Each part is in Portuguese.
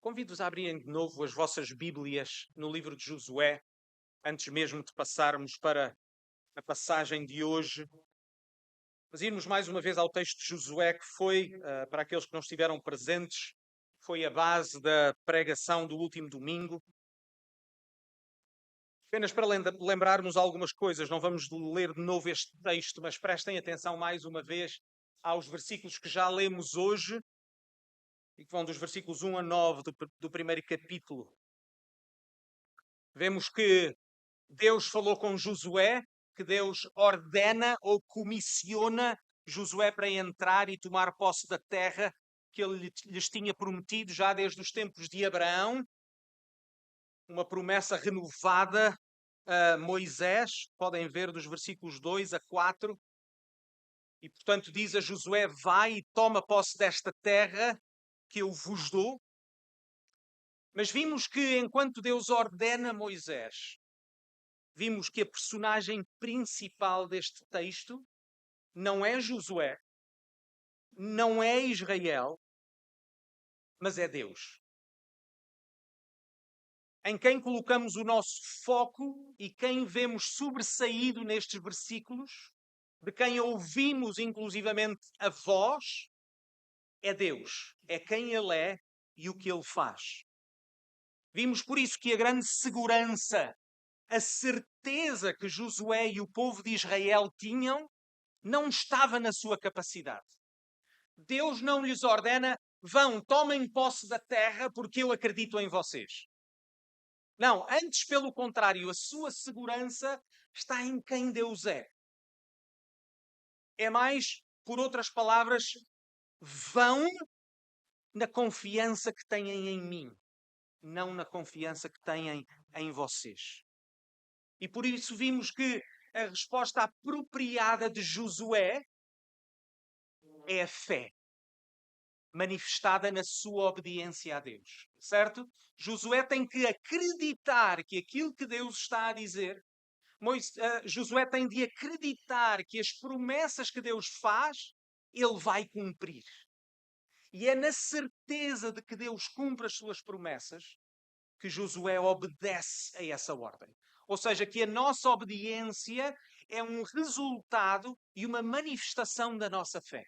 Convido-vos a abrirem de novo as vossas Bíblias no livro de Josué, antes mesmo de passarmos para a passagem de hoje. Mas irmos mais uma vez ao texto de Josué, que foi, para aqueles que não estiveram presentes, foi a base da pregação do último domingo. Apenas para lembrarmos algumas coisas, não vamos ler de novo este texto, mas prestem atenção mais uma vez aos versículos que já lemos hoje, e que vão dos versículos 1 a 9 do primeiro capítulo. Vemos que Deus falou com Josué, que Deus ordena ou comissiona Josué para entrar e tomar posse da terra que ele lhes tinha prometido já desde os tempos de Abraão. Uma promessa renovada a Moisés, podem ver dos versículos 2 a 4. E portanto diz a Josué: vai e toma posse desta terra que eu vos dou. Mas vimos que enquanto Deus ordena Moisés, vimos que a personagem principal deste texto não é Josué, não é Israel, mas é Deus. Em quem colocamos o nosso foco e quem vemos sobressaído nestes versículos, de quem ouvimos inclusivamente a voz, é Deus. É quem Ele é e o que Ele faz. Vimos por isso que a grande segurança, a certeza que Josué e o povo de Israel tinham, não estava na sua capacidade. Deus não lhes ordena: vão, tomem posse da terra porque eu acredito em vocês. Não, antes pelo contrário, a sua segurança está em quem Deus é. É mais, por outras palavras, vão na confiança que têm em mim, não na confiança que têm em vocês. E por isso vimos que a resposta apropriada de Josué é a fé, manifestada na sua obediência a Deus. Certo? Josué tem que acreditar que aquilo que Deus está a dizer, Josué tem de acreditar que as promessas que Deus faz, ele vai cumprir. E é na certeza de que Deus cumpre as suas promessas que Josué obedece a essa ordem. Ou seja, que a nossa obediência é um resultado e uma manifestação da nossa fé.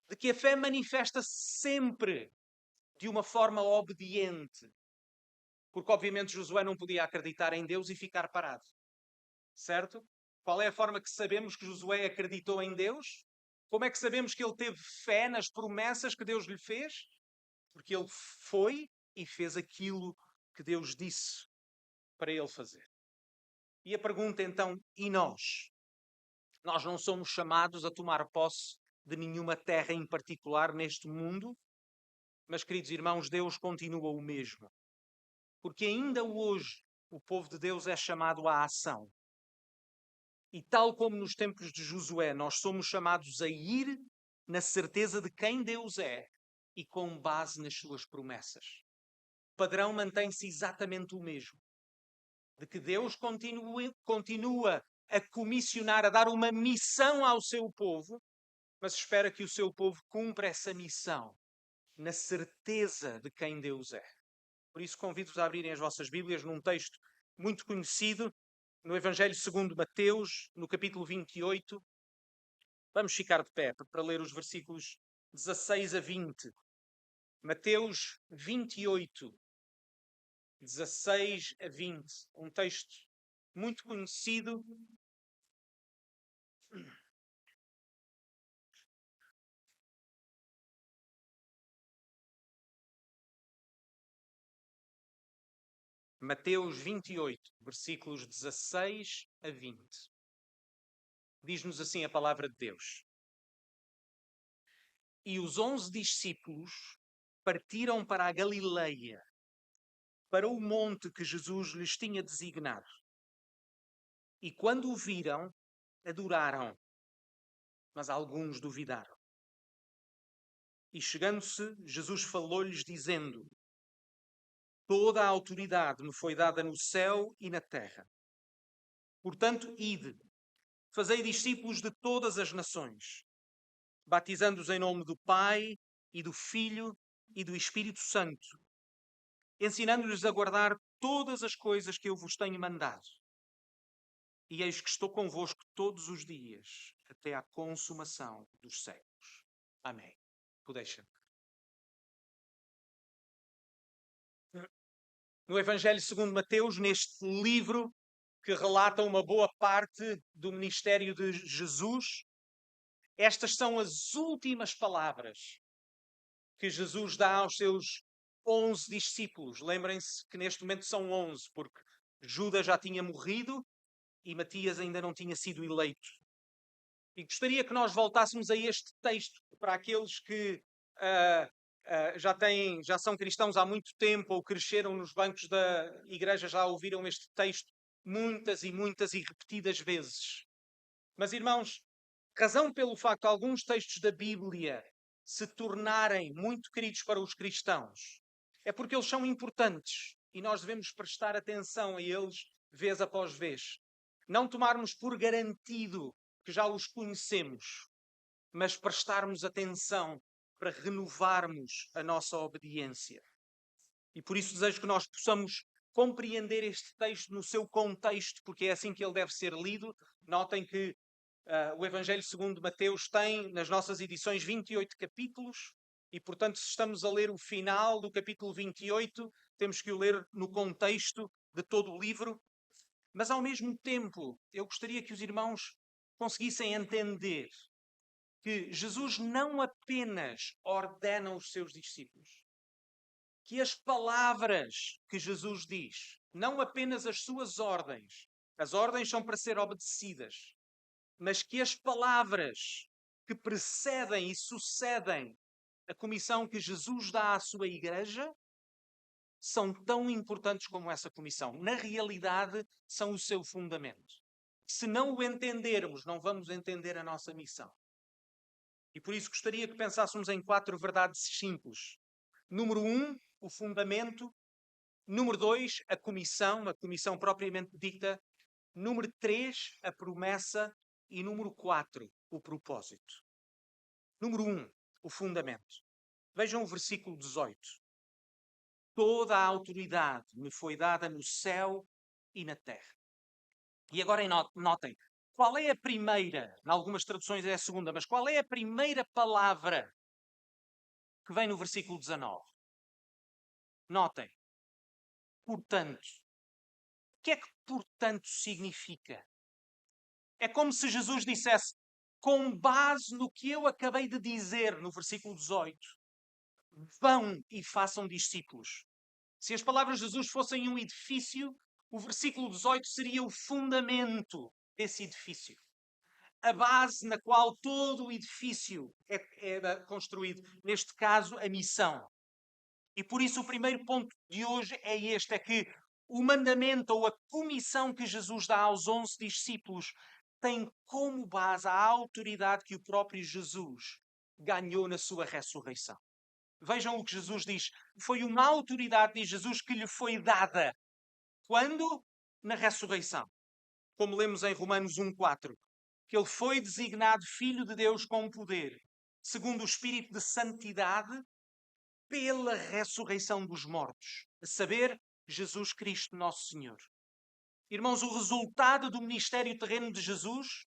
De que a fé manifesta-se sempre de uma forma obediente. Porque, obviamente, Josué não podia acreditar em Deus e ficar parado. Certo? Qual é a forma que sabemos que Josué acreditou em Deus? Como é que sabemos que ele teve fé nas promessas que Deus lhe fez? Porque ele foi e fez aquilo que Deus disse para ele fazer. E a pergunta então, e nós? Nós não somos chamados a tomar posse de nenhuma terra em particular neste mundo, mas, queridos irmãos, Deus continua o mesmo. Porque ainda hoje o povo de Deus é chamado à ação. E tal como nos tempos de Josué, nós somos chamados a ir na certeza de quem Deus é e com base nas suas promessas. O padrão mantém-se exatamente o mesmo. De que Deus continua a comissionar, a dar uma missão ao seu povo, mas espera que o seu povo cumpra essa missão na certeza de quem Deus é. Por isso convido-vos a abrirem as vossas Bíblias num texto muito conhecido, no Evangelho segundo Mateus, no capítulo 28. Vamos ficar de pé para ler os versículos 16 a 20. Mateus 28, 16 a 20. Um texto muito conhecido. Mateus 28, versículos 16 a 20. Diz-nos assim a palavra de Deus. E os 11 discípulos partiram para a Galileia, para o monte que Jesus lhes tinha designado. E quando o viram, adoraram, mas alguns duvidaram. E chegando-se, Jesus falou-lhes dizendo: toda a autoridade me foi dada no céu e na terra. Portanto, ide, fazei discípulos de todas as nações, batizando-os em nome do Pai e do Filho e do Espírito Santo, ensinando-lhes a guardar todas as coisas que eu vos tenho mandado. E eis que estou convosco todos os dias, até à consumação dos séculos. Amém. Podeis sentar. No Evangelho segundo Mateus, neste livro que relata uma boa parte do ministério de Jesus, estas são as últimas palavras que Jesus dá aos seus 11 discípulos. Lembrem-se que neste momento são 11, porque Judas já tinha morrido e Matias ainda não tinha sido eleito. E gostaria que nós voltássemos a este texto para aqueles que já são cristãos há muito tempo ou cresceram nos bancos da igreja, já ouviram este texto muitas e repetidas vezes. Mas, irmãos, razão pelo facto de alguns textos da Bíblia se tornarem muito queridos para os cristãos é porque eles são importantes e nós devemos prestar atenção a eles vez após vez. Não tomarmos por garantido que já os conhecemos, mas prestarmos atenção para renovarmos a nossa obediência. E por isso desejo que nós possamos compreender este texto no seu contexto, porque é assim que ele deve ser lido. Notem que o Evangelho segundo Mateus tem, nas nossas edições, 28 capítulos, e, portanto, se estamos a ler o final do capítulo 28, temos que o ler no contexto de todo o livro. Mas, ao mesmo tempo, eu gostaria que os irmãos conseguissem entender que Jesus não apenas ordena aos seus discípulos, que as palavras que Jesus diz, não apenas as suas ordens, as ordens são para ser obedecidas, mas que as palavras que precedem e sucedem a comissão que Jesus dá à sua igreja são tão importantes como essa comissão. Na realidade, são o seu fundamento. Se não o entendermos, não vamos entender a nossa missão. E por isso gostaria que pensássemos em 4 verdades simples. Número 1, o fundamento. Número 2, a comissão propriamente dita. Número 3, a promessa. E número 4, o propósito. Número 1, o fundamento. Vejam o versículo 18. Toda a autoridade me foi dada no céu e na terra. E agora notem, qual é a primeira, em algumas traduções é a segunda, mas qual é a primeira palavra que vem no versículo 19? Notem, portanto. O que é que portanto significa? É como se Jesus dissesse, com base no que eu acabei de dizer no versículo 18, vão e façam discípulos. Se as palavras de Jesus fossem um edifício, o versículo 18 seria o fundamento desse edifício. A base na qual todo o edifício é construído. Neste caso, a missão. E por isso o primeiro ponto de hoje é este, é que o mandamento ou a comissão que Jesus dá aos 11 discípulos tem como base a autoridade que o próprio Jesus ganhou na sua ressurreição. Vejam o que Jesus diz. Foi uma autoridade, diz Jesus, que lhe foi dada. Quando? Na ressurreição. Como lemos em Romanos 1,4. Que ele foi designado Filho de Deus com poder, segundo o Espírito de Santidade, pela ressurreição dos mortos. A saber, Jesus Cristo, nosso Senhor. Irmãos, o resultado do ministério terreno de Jesus,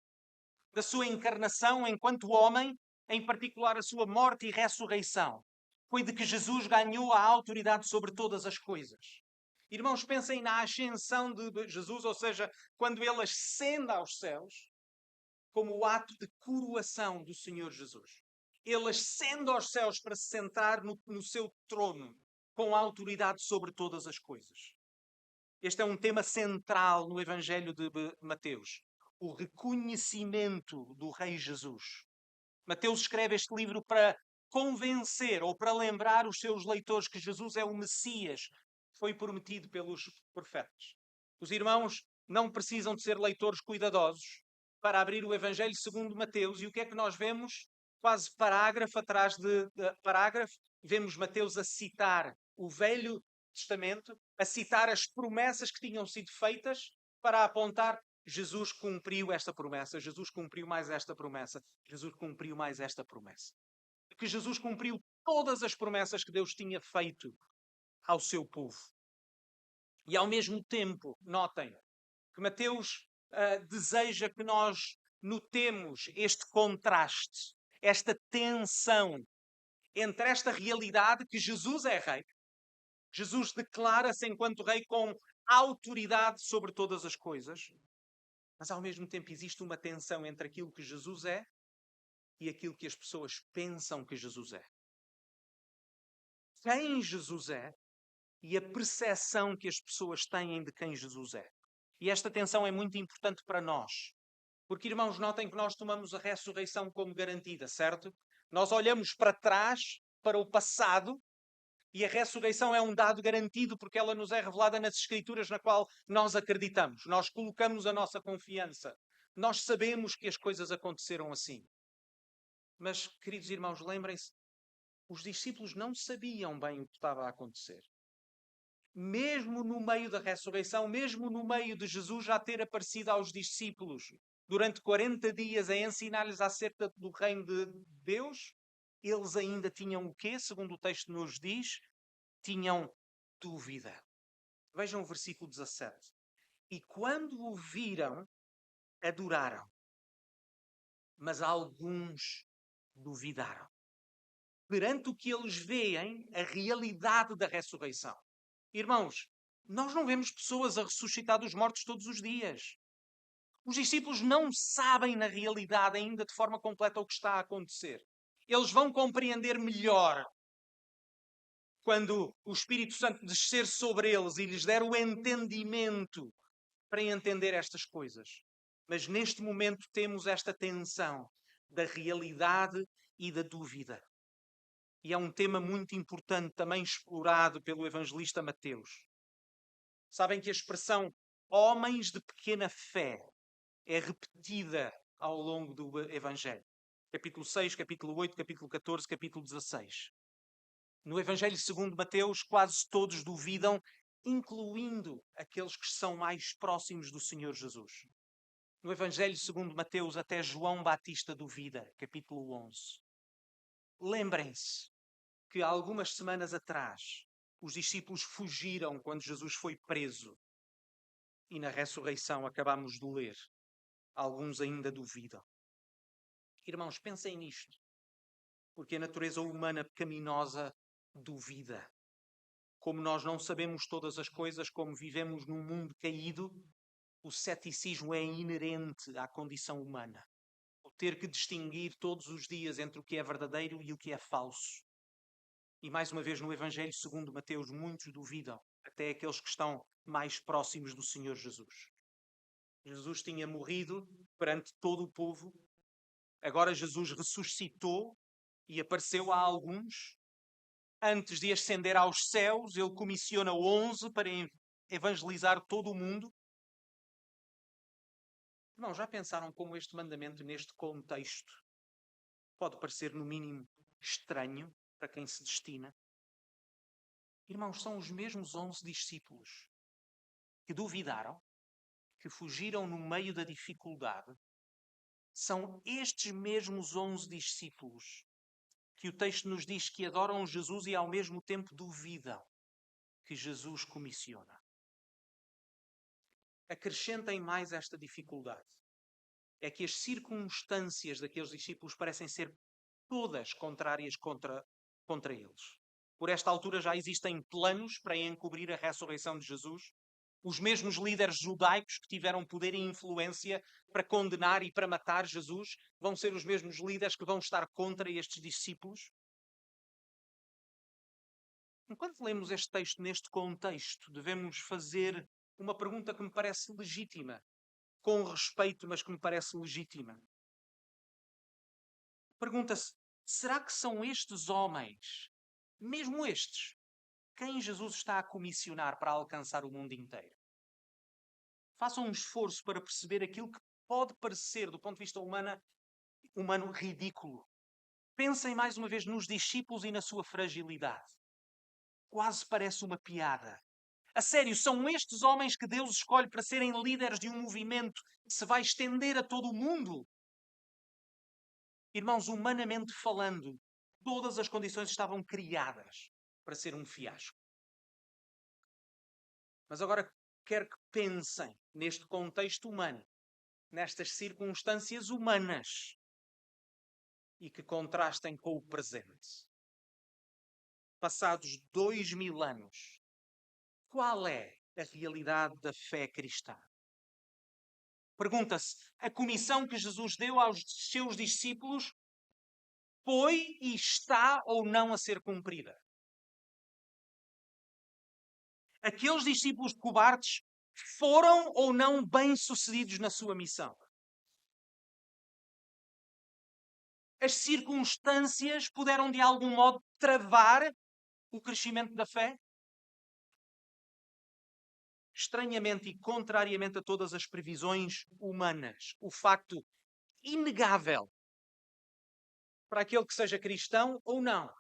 da sua encarnação enquanto homem, em particular a sua morte e ressurreição, foi de que Jesus ganhou a autoridade sobre todas as coisas. Irmãos, pensem na ascensão de Jesus, ou seja, quando ele ascende aos céus, como o ato de coroação do Senhor Jesus. Ele ascende aos céus para se sentar no seu trono, com autoridade sobre todas as coisas. Este é um tema central no Evangelho de Mateus. O reconhecimento do Rei Jesus. Mateus escreve este livro para convencer ou para lembrar os seus leitores que Jesus é o Messias que foi prometido pelos profetas. Os irmãos não precisam de ser leitores cuidadosos para abrir o Evangelho segundo Mateus. E o que é que nós vemos? Quase parágrafo atrás de parágrafo, vemos Mateus a citar o Velho Testamento, a citar as promessas que tinham sido feitas para apontar Jesus cumpriu esta promessa, Jesus cumpriu mais esta promessa, Jesus cumpriu mais esta promessa. Que Jesus cumpriu todas as promessas que Deus tinha feito ao seu povo. E ao mesmo tempo, notem que Mateus deseja que nós notemos este contraste, esta tensão entre esta realidade que Jesus é rei. Jesus declara-se enquanto rei com autoridade sobre todas as coisas, mas ao mesmo tempo existe uma tensão entre aquilo que Jesus é e aquilo que as pessoas pensam que Jesus é. Quem Jesus é e a percepção que as pessoas têm de quem Jesus é. E esta tensão é muito importante para nós. Porque, irmãos, notem que nós tomamos a ressurreição como garantida, certo? Nós olhamos para trás, para o passado, e a ressurreição é um dado garantido porque ela nos é revelada nas Escrituras na qual nós acreditamos. Nós colocamos a nossa confiança. Nós sabemos que as coisas aconteceram assim. Mas, queridos irmãos, lembrem-se, os discípulos não sabiam bem o que estava a acontecer. Mesmo no meio da ressurreição, mesmo no meio de Jesus já ter aparecido aos discípulos durante 40 dias a ensinar-lhes acerca do reino de Deus, eles ainda tinham o quê? Segundo o texto nos diz, tinham dúvida. Vejam o versículo 17. E quando o viram, adoraram. Mas alguns duvidaram. Perante o que eles veem, a realidade da ressurreição. Irmãos, nós não vemos pessoas a ressuscitar dos mortos todos os dias. Os discípulos não sabem na realidade ainda de forma completa o que está a acontecer. Eles vão compreender melhor quando o Espírito Santo descer sobre eles e lhes der o entendimento para entender estas coisas. Mas neste momento temos esta tensão da realidade e da dúvida. E é um tema muito importante também explorado pelo evangelista Mateus. Sabem que a expressão homens de pequena fé é repetida ao longo do Evangelho. Capítulo 6, capítulo 8, capítulo 14, capítulo 16. No Evangelho segundo Mateus, quase todos duvidam, incluindo aqueles que são mais próximos do Senhor Jesus. No Evangelho segundo Mateus, até João Batista duvida, capítulo 11. Lembrem-se que há algumas semanas atrás os discípulos fugiram quando Jesus foi preso. E na ressurreição acabamos de ler. Alguns ainda duvidam. Irmãos, pensem nisto. Porque a natureza humana pecaminosa duvida. Como nós não sabemos todas as coisas, como vivemos num mundo caído, o ceticismo é inerente à condição humana. O ter que distinguir todos os dias entre o que é verdadeiro e o que é falso. E mais uma vez no Evangelho segundo Mateus, muitos duvidam, até aqueles que estão mais próximos do Senhor Jesus. Jesus tinha morrido perante todo o povo. Agora Jesus ressuscitou e apareceu a alguns. Antes de ascender aos céus, ele comissiona 11 para evangelizar todo o mundo. Não, já pensaram como este mandamento, neste contexto, pode parecer, no mínimo, estranho para quem se destina? Irmãos, são os mesmos 11 discípulos que duvidaram, que fugiram no meio da dificuldade. São estes mesmos 11 discípulos que o texto nos diz que adoram Jesus e ao mesmo tempo duvidam que Jesus comissiona. Acrescentem mais esta dificuldade. É que as circunstâncias daqueles discípulos parecem ser todas contrárias contra eles. Por esta altura já existem planos para encobrir a ressurreição de Jesus. Os mesmos líderes judaicos que tiveram poder e influência para condenar e para matar Jesus vão ser os mesmos líderes que vão estar contra estes discípulos. Enquanto lemos este texto neste contexto, devemos fazer uma pergunta que me parece legítima, com respeito, mas que me parece legítima. Pergunta-se, será que são estes homens, mesmo estes, quem Jesus está a comissionar para alcançar o mundo inteiro? Façam um esforço para perceber aquilo que pode parecer, do ponto de vista humano ridículo. Pensem mais uma vez nos discípulos e na sua fragilidade. Quase parece uma piada. A sério, são estes homens que Deus escolhe para serem líderes de um movimento que se vai estender a todo o mundo? Irmãos, humanamente falando, todas as condições estavam criadas para ser um fiasco. Mas agora quero que pensem neste contexto humano, nestas circunstâncias humanas, e que contrastem com o presente. Passados 2000 anos, qual é a realidade da fé cristã? Pergunta-se, a comissão que Jesus deu aos seus discípulos foi e está ou não a ser cumprida? Aqueles discípulos cobardes foram ou não bem-sucedidos na sua missão? As circunstâncias puderam de algum modo travar o crescimento da fé? Estranhamente e contrariamente a todas as previsões humanas, o facto inegável para aquele que seja cristão ou não,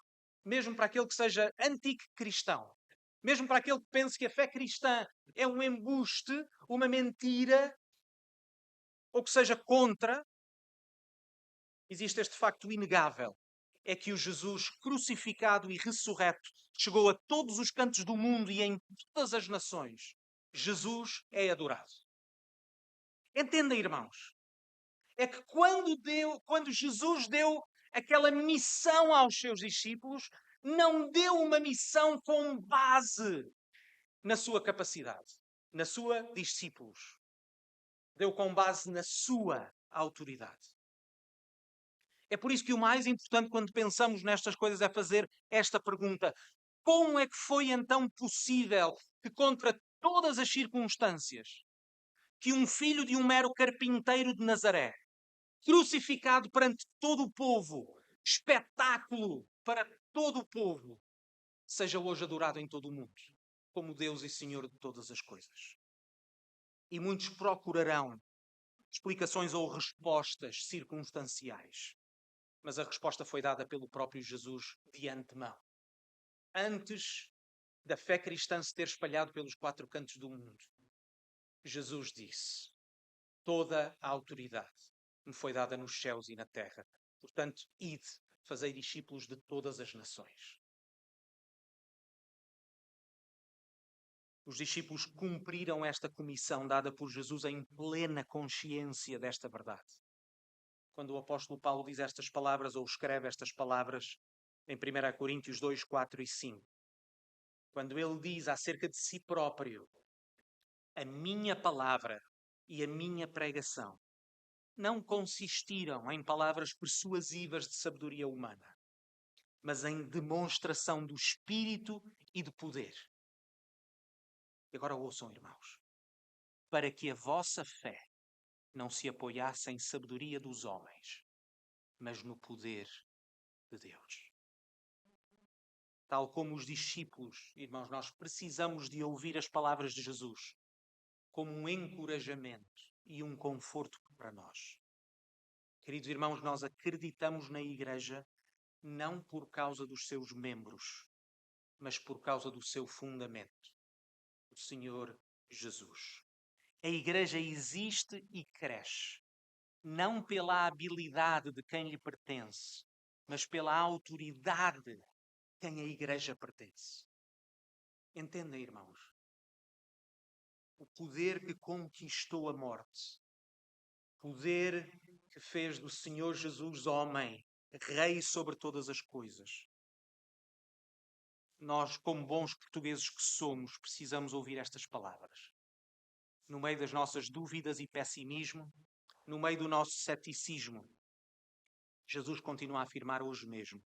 mesmo para aquele que seja anticristão, mesmo para aquele que pense que a fé cristã é um embuste, uma mentira, ou que seja contra, existe este facto inegável. É que o Jesus crucificado e ressurreto chegou a todos os cantos do mundo e em todas as nações. Jesus é adorado. Entendem, irmãos? É que quando Jesus deu aquela missão aos seus discípulos, não deu uma missão com base na sua capacidade, na sua discípulos. Deu com base na sua autoridade. É por isso que o mais importante quando pensamos nestas coisas é fazer esta pergunta: como é que foi então possível que contra todas as circunstâncias, que um filho de um mero carpinteiro de Nazaré, crucificado perante todo o povo, espetáculo para todo o povo, seja hoje adorado em todo o mundo, como Deus e Senhor de todas as coisas? E muitos procurarão explicações ou respostas circunstanciais. Mas a resposta foi dada pelo próprio Jesus de antemão. Antes da fé cristã se ter espalhado pelos 4 cantos do mundo, Jesus disse: toda a autoridade me foi dada nos céus e na terra. Portanto, ide, fazei discípulos de todas as nações. Os discípulos cumpriram esta comissão dada por Jesus em plena consciência desta verdade. Quando o apóstolo Paulo diz estas palavras, ou escreve estas palavras, em 1 Coríntios 2, 4 e 5, quando ele diz acerca de si próprio: a minha palavra e a minha pregação não consistiram em palavras persuasivas de sabedoria humana, mas em demonstração do Espírito e de poder. E agora ouçam, irmãos, para que a vossa fé não se apoiasse em sabedoria dos homens, mas no poder de Deus. Tal como os discípulos, irmãos, nós precisamos de ouvir as palavras de Jesus como um encorajamento e um conforto para nós. Queridos irmãos, nós acreditamos na Igreja não por causa dos seus membros, mas por causa do seu fundamento, o Senhor Jesus. A Igreja existe e cresce, não pela habilidade de quem lhe pertence, mas pela autoridade de quem a Igreja pertence. Entendem, irmãos? O poder que conquistou a morte, poder que fez do Senhor Jesus homem, rei sobre todas as coisas. Nós, como bons portugueses que somos, precisamos ouvir estas palavras. No meio das nossas dúvidas e pessimismo, no meio do nosso ceticismo, Jesus continua a afirmar hoje mesmo: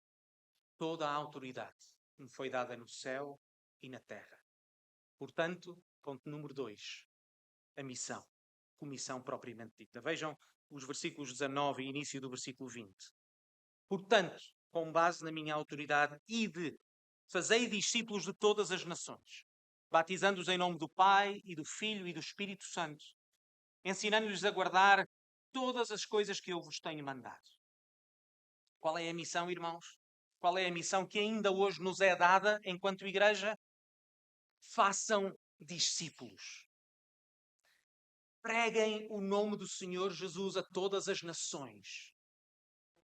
toda a autoridade me foi dada no céu e na terra. Portanto, ponto número 2, a missão. Comissão propriamente dita. Vejam os versículos 19 e início do versículo 20. Portanto, com base na minha autoridade, ide, fazei discípulos de todas as nações, batizando-os em nome do Pai e do Filho e do Espírito Santo, ensinando-lhes a guardar todas as coisas que eu vos tenho mandado. Qual é a missão, irmãos? Qual é a missão que ainda hoje nos é dada enquanto igreja? Façam discípulos. Preguem o nome do Senhor Jesus a todas as nações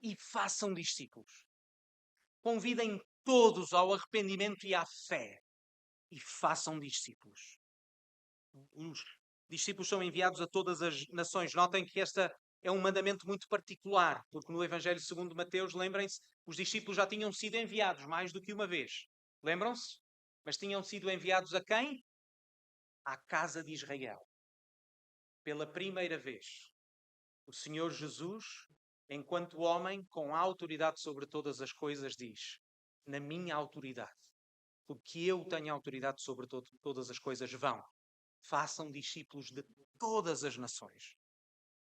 e façam discípulos. Convidem todos ao arrependimento e à fé e façam discípulos. Os discípulos são enviados a todas as nações. Notem que este é um mandamento muito particular, porque no Evangelho segundo Mateus, lembrem-se, os discípulos já tinham sido enviados mais do que uma vez. Lembram-se? Mas tinham sido enviados a quem? À casa de Israel. Pela primeira vez. O Senhor Jesus, enquanto homem, com autoridade sobre todas as coisas, diz: na minha autoridade, porque eu tenho autoridade sobre todas as coisas, vão. Façam discípulos de todas as nações.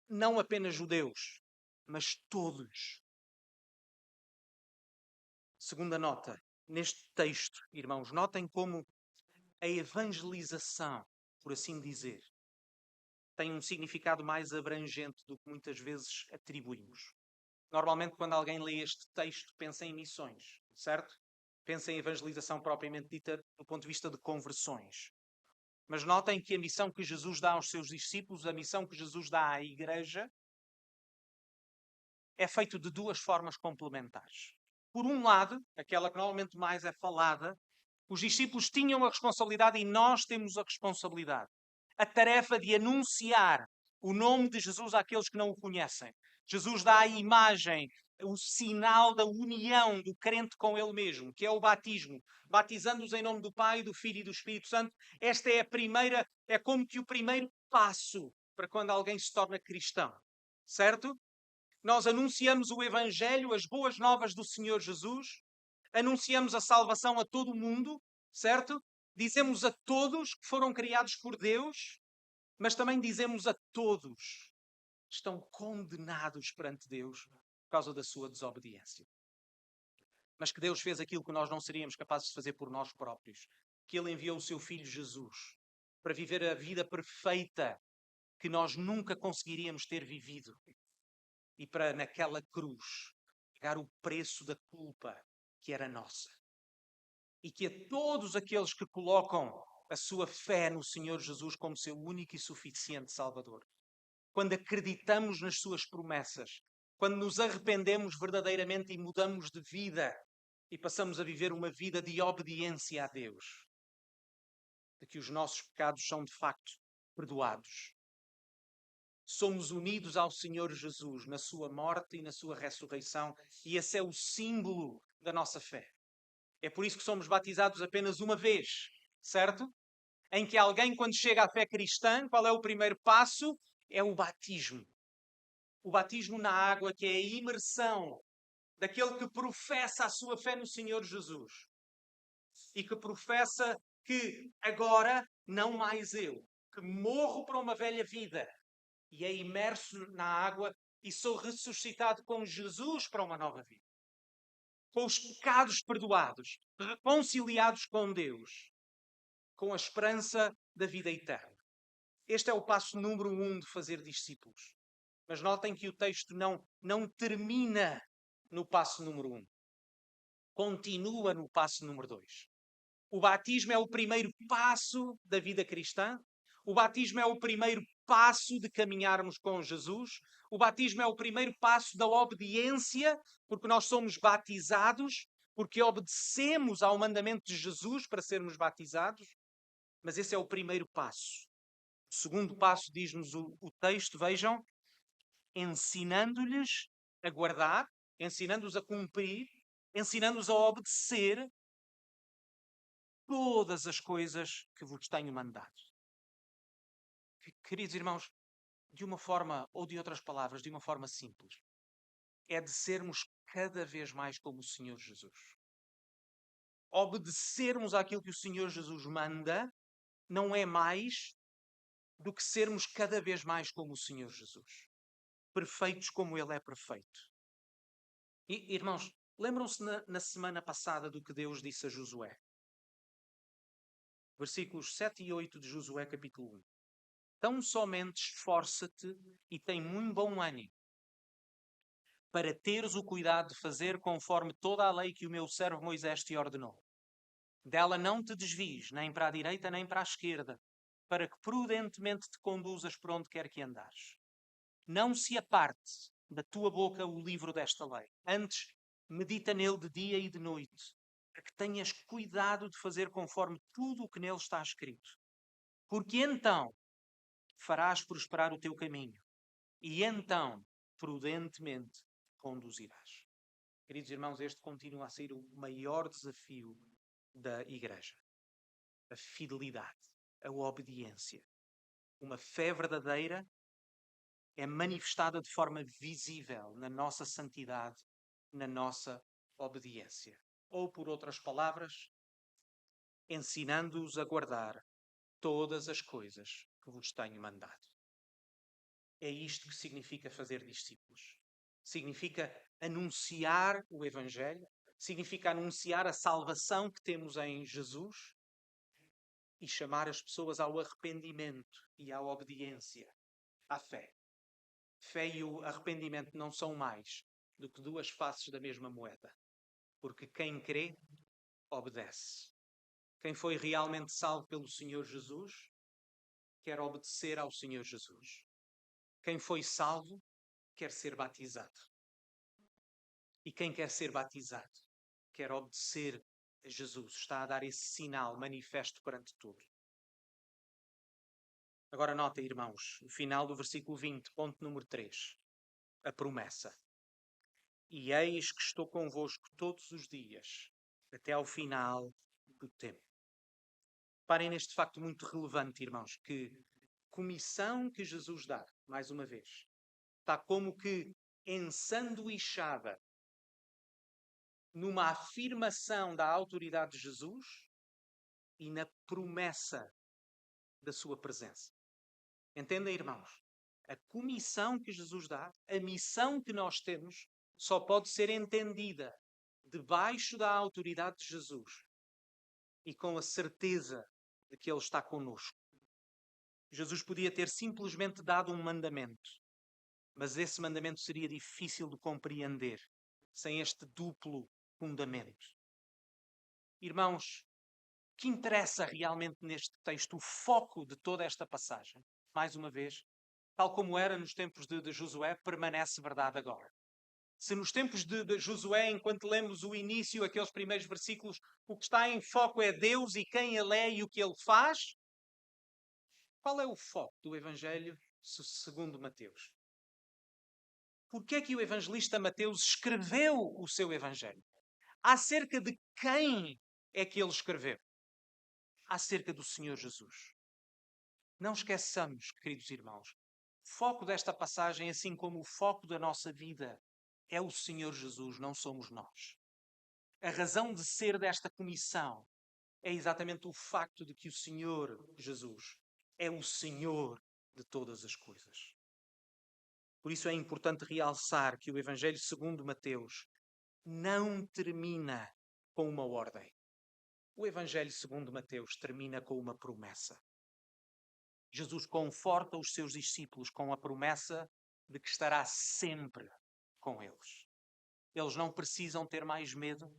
Não apenas judeus, mas todos. Segunda nota, neste texto, irmãos, notem como a evangelização, por assim dizer, tem um significado mais abrangente do que muitas vezes atribuímos. Normalmente, quando alguém lê este texto, pensa em missões, certo? Pensa em evangelização propriamente dita do ponto de vista de conversões. Mas notem que a missão que Jesus dá aos seus discípulos, a missão que Jesus dá à igreja, é feita de duas formas complementares. Por um lado, aquela que normalmente mais é falada, os discípulos tinham a responsabilidade e nós temos a responsabilidade. A tarefa de anunciar o nome de Jesus àqueles que não o conhecem. Jesus dá a imagem, o sinal da união do crente com ele mesmo, que é o batismo. Batizando-os em nome do Pai, do Filho e do Espírito Santo. Esta é a primeira, é como que o primeiro passo para quando alguém se torna cristão. Certo? Nós anunciamos o Evangelho, as boas novas do Senhor Jesus, anunciamos a salvação a todo o mundo, certo? Dizemos a todos que foram criados por Deus, mas também dizemos a todos que estão condenados perante Deus por causa da sua desobediência. Mas que Deus fez aquilo que nós não seríamos capazes de fazer por nós próprios. Que Ele enviou o seu Filho Jesus para viver a vida perfeita que nós nunca conseguiríamos ter vivido. E para, naquela cruz, pagar o preço da culpa que era nossa. E que a todos aqueles que colocam a sua fé no Senhor Jesus como seu único e suficiente Salvador, quando acreditamos nas suas promessas, quando nos arrependemos verdadeiramente e mudamos de vida e passamos a viver uma vida de obediência a Deus, de que os nossos pecados são de facto perdoados. Somos unidos ao Senhor Jesus na sua morte e na sua ressurreição, e esse é o símbolo da nossa fé. É por isso que somos batizados apenas uma vez, certo? Em que alguém, quando chega à fé cristã, qual é o primeiro passo? É o batismo. O batismo na água, que é a imersão daquele que professa a sua fé no Senhor Jesus. E que professa que agora, não mais eu, que morro para uma velha vida, e é imerso na água e sou ressuscitado com Jesus para uma nova vida. Com os pecados perdoados, reconciliados com Deus, com a esperança da vida eterna. Este é o passo número 1 de fazer discípulos. Mas notem que o texto não termina no passo número 1. Continua no passo número 2. O batismo é o primeiro passo da vida cristã. O batismo é o primeiro passo de caminharmos com Jesus. O batismo é o primeiro passo da obediência, porque nós somos batizados, porque obedecemos ao mandamento de Jesus para sermos batizados. Mas esse é o primeiro passo. O segundo passo, diz-nos o texto, vejam, ensinando-lhes a guardar, ensinando-os a cumprir, ensinando-os a obedecer todas as coisas que vos tenho mandado. Queridos irmãos, de uma forma, ou de outras palavras, de uma forma simples, é de sermos cada vez mais como o Senhor Jesus. Obedecermos àquilo que o Senhor Jesus manda não é mais do que sermos cada vez mais como o Senhor Jesus. Perfeitos como Ele é perfeito. E, irmãos, lembram-se na semana passada do que Deus disse a Josué? Versículos 7 e 8 de Josué, capítulo 1. Tão somente esforça-te e tem muito bom ânimo, para teres o cuidado de fazer conforme toda a lei que o meu servo Moisés te ordenou. Dela não te desvies, nem para a direita nem para a esquerda, para que prudentemente te conduzas por onde quer que andares. Não se aparte da tua boca o livro desta lei. Antes, medita nele de dia e de noite, para que tenhas cuidado de fazer conforme tudo o que nele está escrito. Porque então farás prosperar o teu caminho e então prudentemente conduzirás. Queridos irmãos, este continua a ser o maior desafio da Igreja. A fidelidade, a obediência. Uma fé verdadeira é manifestada de forma visível na nossa santidade, na nossa obediência. Ou, por outras palavras, ensinando-os a guardar todas as coisas que vos tenho mandado. É isto que significa fazer discípulos. Significa anunciar o Evangelho, significa anunciar a salvação que temos em Jesus e chamar as pessoas ao arrependimento e à obediência, à fé. Fé e o arrependimento não são mais do que duas faces da mesma moeda, porque quem crê, obedece. Quem foi realmente salvo pelo Senhor Jesus, quer obedecer ao Senhor Jesus. Quem foi salvo, quer ser batizado. E quem quer ser batizado, quer obedecer a Jesus. Está a dar esse sinal manifesto perante tudo. Agora nota, irmãos, o final do versículo 20, ponto número 3. A promessa. E eis que estou convosco todos os dias, até ao final do tempo. Parem neste facto muito relevante, irmãos, que comissão que Jesus dá, mais uma vez, está como que ensanduichada numa afirmação da autoridade de Jesus e na promessa da sua presença. Entendem, irmãos? A comissão que Jesus dá, a missão que nós temos, só pode ser entendida debaixo da autoridade de Jesus e com a certeza de que Ele está conosco. Jesus podia ter simplesmente dado um mandamento, mas esse mandamento seria difícil de compreender sem este duplo fundamento. Irmãos, o que interessa realmente neste texto, o foco de toda esta passagem, mais uma vez, tal como era nos tempos de Josué, permanece verdade agora. Se nos tempos de Josué, enquanto lemos o início, aqueles primeiros versículos, o que está em foco é Deus e quem Ele é e o que Ele faz, qual é o foco do Evangelho segundo Mateus? Por que é que o evangelista Mateus escreveu o seu Evangelho? Acerca de quem é que ele escreveu? Acerca do Senhor Jesus. Não esqueçamos, queridos irmãos, o foco desta passagem, assim como o foco da nossa vida, é o Senhor Jesus, não somos nós. A razão de ser desta comissão é exatamente o facto de que o Senhor Jesus é o Senhor de todas as coisas. Por isso é importante realçar que o Evangelho segundo Mateus não termina com uma ordem. O Evangelho segundo Mateus termina com uma promessa. Jesus conforta os seus discípulos com a promessa de que estará sempre com eles. Eles não precisam ter mais medo.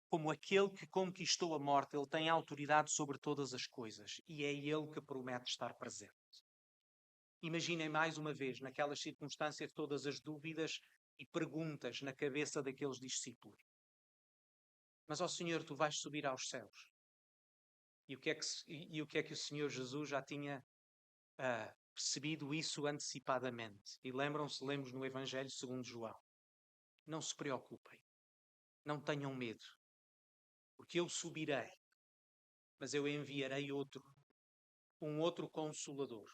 Como aquele que conquistou a morte, ele tem autoridade sobre todas as coisas e é ele que promete estar presente. Imaginem mais uma vez, naquelas circunstâncias, todas as dúvidas e perguntas na cabeça daqueles discípulos. Mas, ó Senhor, tu vais subir aos céus. E o que é que o Senhor Jesus já tinha percebido isso antecipadamente? E lembram-se, lemos no Evangelho segundo João. Não se preocupem. Não tenham medo. Porque eu subirei, mas eu enviarei um outro Consolador,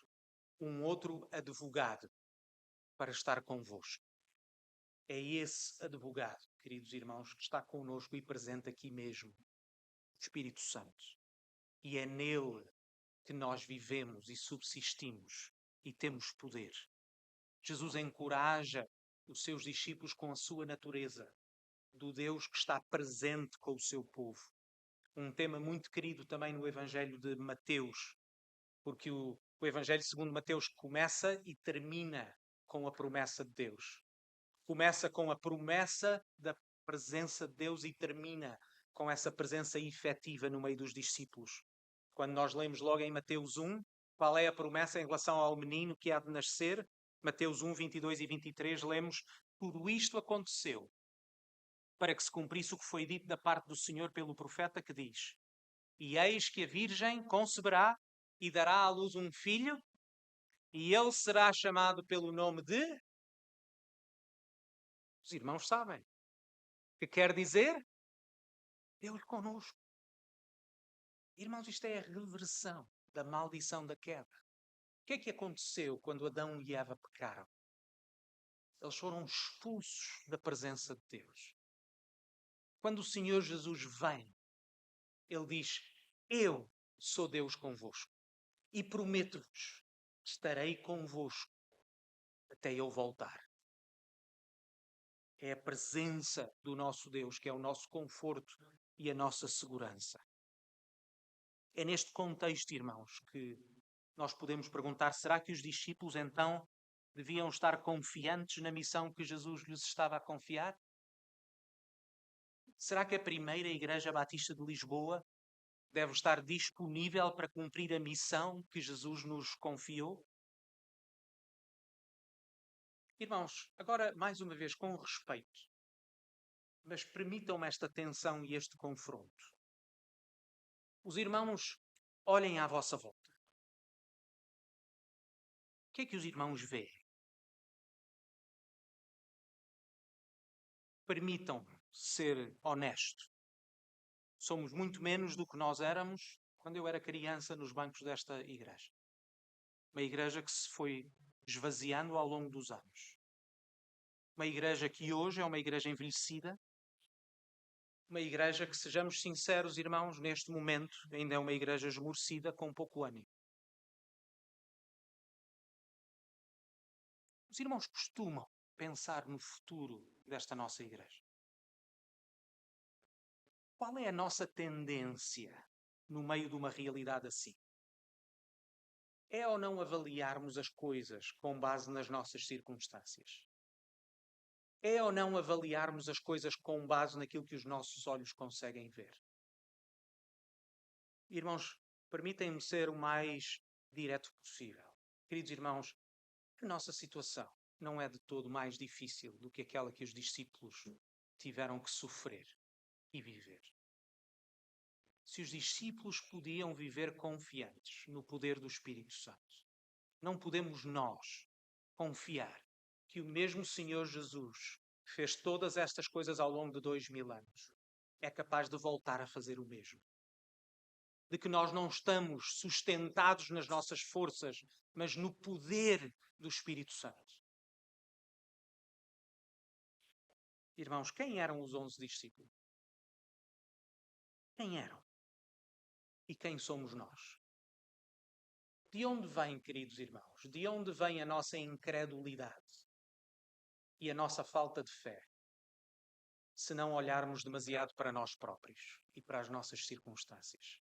um outro advogado para estar convosco. É esse advogado, queridos irmãos, que está connosco e presente aqui mesmo, o Espírito Santo. E é nele que nós vivemos e subsistimos e temos poder. Jesus encoraja os seus discípulos com a sua natureza, do Deus que está presente com o seu povo. Um tema muito querido também no Evangelho de Mateus, porque o Evangelho segundo Mateus começa e termina com a promessa de Deus. Começa com a promessa da presença de Deus e termina com essa presença efetiva no meio dos discípulos. Quando nós lemos logo em Mateus 1, qual é a promessa em relação ao menino que há de nascer? Mateus 1, 22 e 23, lemos: tudo isto aconteceu para que se cumprisse o que foi dito da parte do Senhor pelo profeta, que diz: e eis que a Virgem conceberá e dará à luz um filho, e ele será chamado pelo nome de... Os irmãos sabem. Que quer dizer? Deus conosco. Irmãos, isto é a reversão da maldição da queda. O que é que aconteceu quando Adão e Eva pecaram? Eles foram expulsos da presença de Deus. Quando o Senhor Jesus vem, Ele diz: eu sou Deus convosco e prometo-vos, estarei convosco até eu voltar. É a presença do nosso Deus que é o nosso conforto e a nossa segurança. É neste contexto, irmãos, que nós podemos perguntar: será que os discípulos então deviam estar confiantes na missão que Jesus lhes estava a confiar? Será que a primeira Igreja Batista de Lisboa deve estar disponível para cumprir a missão que Jesus nos confiou? Irmãos, agora mais uma vez com respeito, mas permitam-me esta tensão e este confronto. Os irmãos olhem à vossa volta. O que é que os irmãos veem? Permitam-me ser honesto. Somos muito menos do que nós éramos quando eu era criança nos bancos desta igreja. Uma igreja que se foi esvaziando ao longo dos anos. Uma igreja que hoje é uma igreja envelhecida. Uma igreja que, sejamos sinceros, irmãos, neste momento ainda é uma igreja esmorecida com pouco ânimo. Os irmãos costumam pensar no futuro desta nossa igreja. Qual é a nossa tendência no meio de uma realidade assim? É ou não avaliarmos as coisas com base nas nossas circunstâncias? É ou não avaliarmos as coisas com base naquilo que os nossos olhos conseguem ver? Irmãos, permitem-me ser o mais direto possível. Queridos irmãos, a nossa situação não é de todo mais difícil do que aquela que os discípulos tiveram que sofrer e viver. Se os discípulos podiam viver confiantes no poder do Espírito Santo, não podemos nós confiar que o mesmo Senhor Jesus fez todas estas coisas ao longo de 2000 anos, é capaz de voltar a fazer o mesmo. De que nós não estamos sustentados nas nossas forças, mas no poder do Espírito Santo. Irmãos, quem eram os 11 discípulos? Quem eram? E quem somos nós? De onde vem, queridos irmãos? De onde vem a nossa incredulidade e a nossa falta de fé? Se não olharmos demasiado para nós próprios e para as nossas circunstâncias.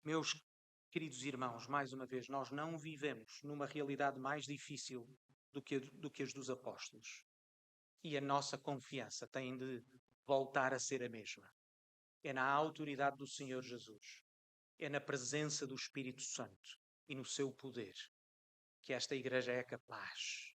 Meus queridos irmãos, mais uma vez, nós não vivemos numa realidade mais difícil do que as dos apóstolos. E a nossa confiança tem de voltar a ser a mesma. É na autoridade do Senhor Jesus. É na presença do Espírito Santo e no seu poder que esta igreja é capaz.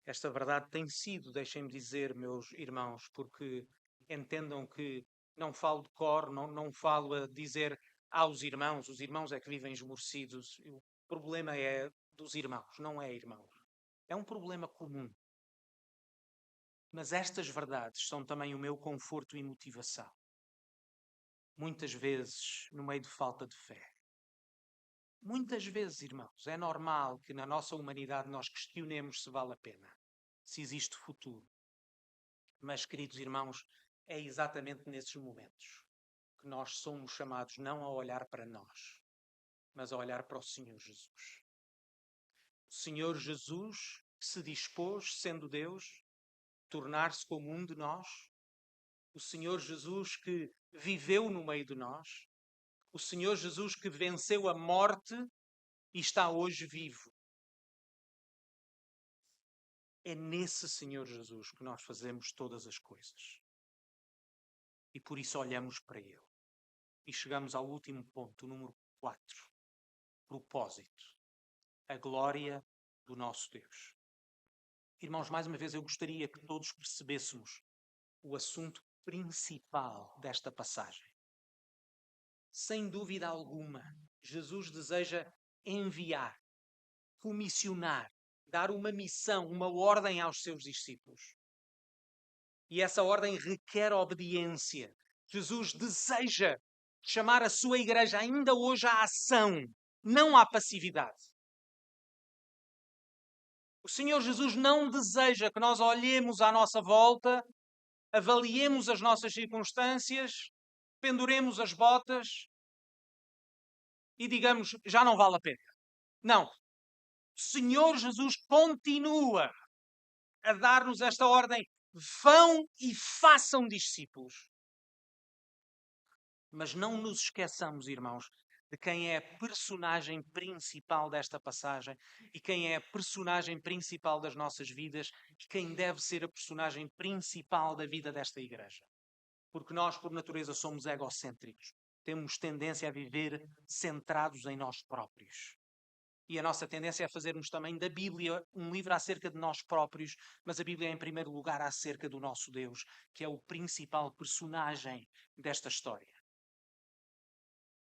Esta verdade tem sido, deixem-me dizer, meus irmãos, porque entendam que não falo de cor, não falo a dizer aos irmãos, os irmãos é que vivem esmorecidos. O problema é dos irmãos, não é irmãos. É um problema comum. Mas estas verdades são também o meu conforto e motivação. Muitas vezes, no meio de falta de fé. Muitas vezes, irmãos, é normal que na nossa humanidade nós questionemos se vale a pena, se existe futuro. Mas, queridos irmãos, é exatamente nesses momentos que nós somos chamados não a olhar para nós, mas a olhar para o Senhor Jesus. O Senhor Jesus que se dispôs, sendo Deus, tornar-se como um de nós. O Senhor Jesus que viveu no meio de nós. O Senhor Jesus que venceu a morte e está hoje vivo. É nesse Senhor Jesus que nós fazemos todas as coisas. E por isso olhamos para Ele. E chegamos ao último ponto, o número 4. Propósito. A glória do nosso Deus. Irmãos, mais uma vez eu gostaria que todos percebêssemos o assunto principal desta passagem. Sem dúvida alguma, Jesus deseja enviar, comissionar, dar uma missão, uma ordem aos seus discípulos. E essa ordem requer obediência. Jesus deseja chamar a sua igreja ainda hoje à ação, não à passividade. O Senhor Jesus não deseja que nós olhemos à nossa volta, avaliemos as nossas circunstâncias, penduremos as botas e digamos, já não vale a pena. Não. O Senhor Jesus continua a dar-nos esta ordem: vão e façam discípulos. Mas não nos esqueçamos, irmãos, de quem é a personagem principal desta passagem e quem é a personagem principal das nossas vidas e quem deve ser a personagem principal da vida desta igreja. Porque nós, por natureza, somos egocêntricos. Temos tendência a viver centrados em nós próprios. E a nossa tendência é fazermos também da Bíblia um livro acerca de nós próprios, mas a Bíblia é, em primeiro lugar, acerca do nosso Deus, que é o principal personagem desta história.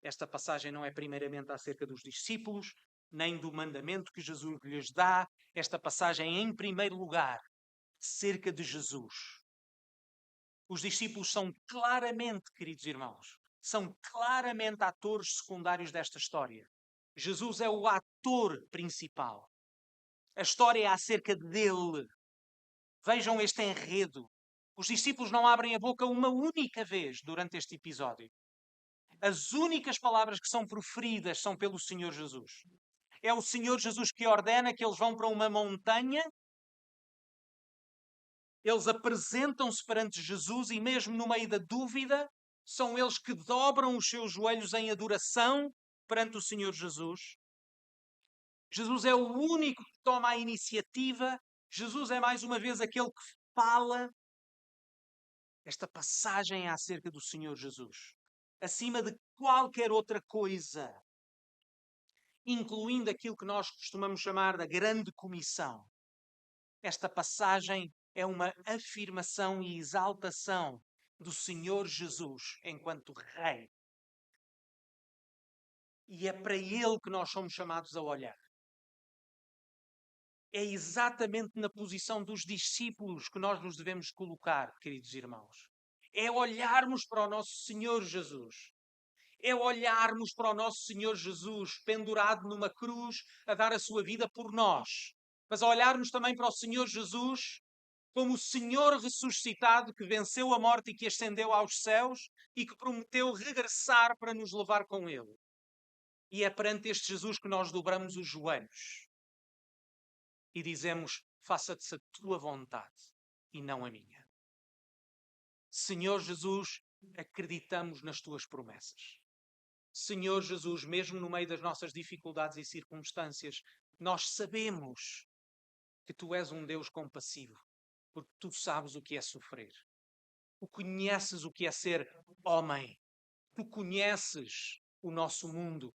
Esta passagem não é primeiramente acerca dos discípulos, nem do mandamento que Jesus lhes dá. Esta passagem é, em primeiro lugar, acerca de Jesus. Os discípulos são claramente, queridos irmãos, são claramente atores secundários desta história. Jesus é o ator principal. A história é acerca dele. Vejam este enredo. Os discípulos não abrem a boca uma única vez durante este episódio. As únicas palavras que são proferidas são pelo Senhor Jesus. É o Senhor Jesus que ordena que eles vão para uma montanha. Eles apresentam-se perante Jesus e mesmo no meio da dúvida, são eles que dobram os seus joelhos em adoração perante o Senhor Jesus. Jesus é o único que toma a iniciativa. Jesus é mais uma vez aquele que fala. Esta passagem é acerca do Senhor Jesus. Acima de qualquer outra coisa, incluindo aquilo que nós costumamos chamar da grande comissão. Esta passagem é uma afirmação e exaltação do Senhor Jesus enquanto Rei. E é para Ele que nós somos chamados a olhar. É exatamente na posição dos discípulos que nós nos devemos colocar, queridos irmãos. É olharmos para o nosso Senhor Jesus. É olharmos para o nosso Senhor Jesus pendurado numa cruz a dar a sua vida por nós. Mas olharmos também para o Senhor Jesus como o Senhor ressuscitado que venceu a morte e que ascendeu aos céus e que prometeu regressar para nos levar com Ele. E é perante este Jesus que nós dobramos os joelhos e dizemos: faça-se a tua vontade e não a minha. Senhor Jesus, acreditamos nas tuas promessas. Senhor Jesus, mesmo no meio das nossas dificuldades e circunstâncias, nós sabemos que tu és um Deus compassivo, porque tu sabes o que é sofrer. Tu conheces o que é ser homem. Tu conheces o nosso mundo.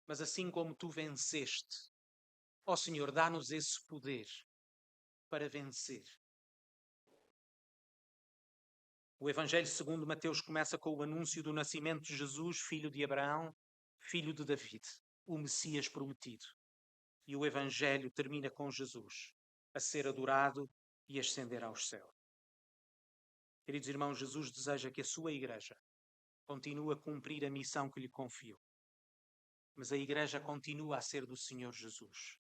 Mas assim como tu venceste, ó Senhor, dá-nos esse poder para vencer. O Evangelho segundo Mateus começa com o anúncio do nascimento de Jesus, filho de Abraão, filho de David, o Messias prometido. E o Evangelho termina com Jesus a ser adorado e ascender aos céus. Queridos irmãos, Jesus deseja que a sua igreja continue a cumprir a missão que lhe confiou. Mas a igreja continua a ser do Senhor Jesus.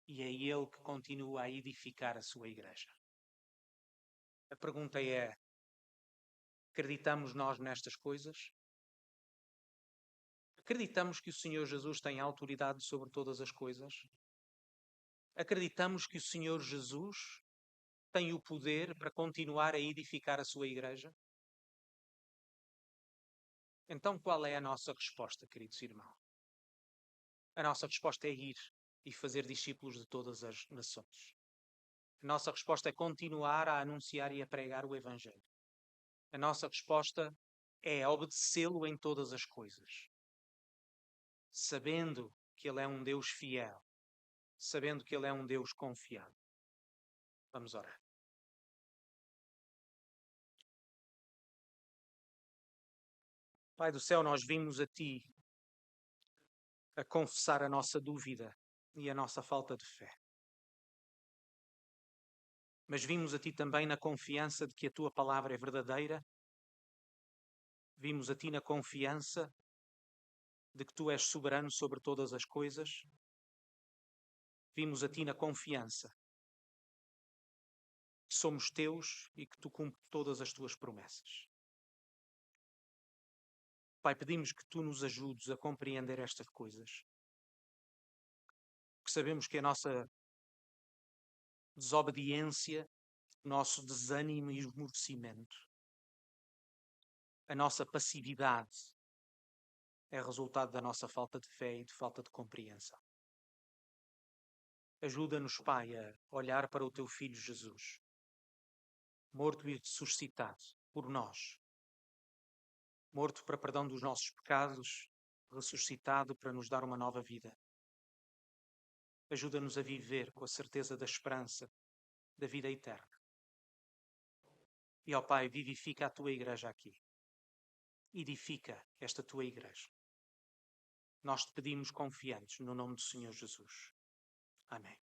E é Ele que continua a edificar a sua igreja. A pergunta é: acreditamos nós nestas coisas? Acreditamos que o Senhor Jesus tem autoridade sobre todas as coisas? Acreditamos que o Senhor Jesus tem o poder para continuar a edificar a sua igreja? Então qual é a nossa resposta, queridos irmãos? A nossa resposta é ir e fazer discípulos de todas as nações. A nossa resposta é continuar a anunciar e a pregar o Evangelho. A nossa resposta é obedecê-lo em todas as coisas. Sabendo que Ele é um Deus fiel. Sabendo que Ele é um Deus confiável. Vamos orar. Pai do céu, nós vimos a Ti a confessar a nossa dúvida e a nossa falta de fé. Mas vimos a Ti também na confiança de que a Tua palavra é verdadeira. Vimos a Ti na confiança de que Tu és soberano sobre todas as coisas. Vimos a Ti na confiança que somos Teus e que Tu cumpres todas as Tuas promessas. Pai, pedimos que Tu nos ajudes a compreender estas coisas. Porque sabemos que a nossa desobediência, o nosso desânimo e esmorecimento, a nossa passividade é resultado da nossa falta de fé e de falta de compreensão. Ajuda-nos, Pai, a olhar para o Teu Filho Jesus, morto e ressuscitado por nós, morto para perdão dos nossos pecados, ressuscitado para nos dar uma nova vida. Ajuda-nos a viver com a certeza da esperança, da vida eterna. E, ó Pai, vivifica a Tua Igreja aqui. Edifica esta Tua Igreja. Nós te pedimos confiantes no nome do Senhor Jesus. Amém.